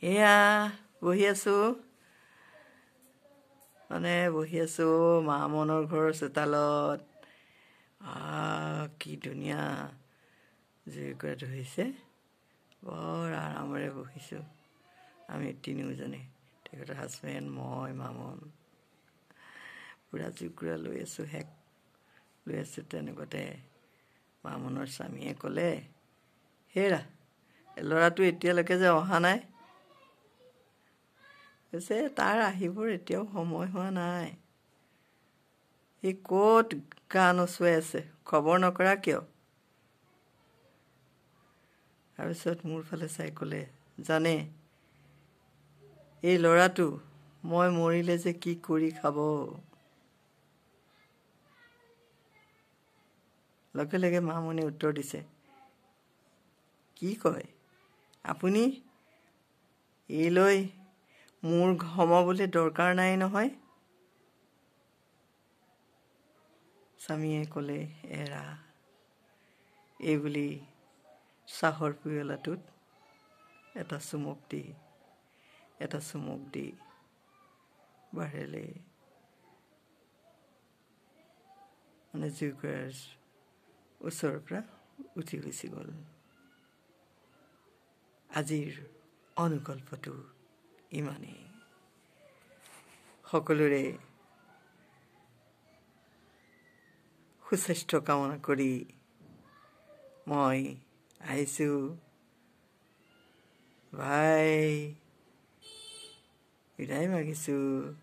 এয়া বহি আছো মা মনৰ ঘৰৰ চোতালত। কি ধুনীয়া জুইকুৰা ধৰিছে, বৰ আৰামেৰে বহিছোঁ। আমি তিনিওজনে, তেখেতৰ হাজবেণ্ড, মই, মামন, পূৰা জুইকুৰা লৈ আছোঁ, শেক লৈ আছোঁ। তেনেকুৱাতে মামনৰ স্বামীয়ে ক'লে, হেৰা ল'ৰাটো এতিয়ালৈকে যে অহা নাই। কৈছে তাৰ আহিবৰ এতিয়াও সময় হোৱা নাই। সি ক'ত গা নচুৱাই আছে, খবৰ নকৰা কিয়? তাৰপিছত মোৰ ফালে চাই ক'লে, জানে এই ল'ৰাটো মই মৰিলে যে কি কৰি খাব। লগে লগে মামনি উত্তৰ দিছে, কি কয় আপুনি? এইলৈ মোৰ সমাবলৈ দৰকাৰ নাই নহয়। স্বামীয়ে ক'লে, এৰা এই বুলি চাহৰ পিয়লাটোত এটা চুমুক দি বাহিৰলৈ জুইকুৰাৰ ওচৰৰ পৰা উঠি গুচি গ'ল। আজিৰ অনুকল্পটো ইমানেই। সকলোৰে সুস্বাস্থ্য কামনা কৰি মই আহিছোঁ। বাই, বিদায় মাগিছোঁ।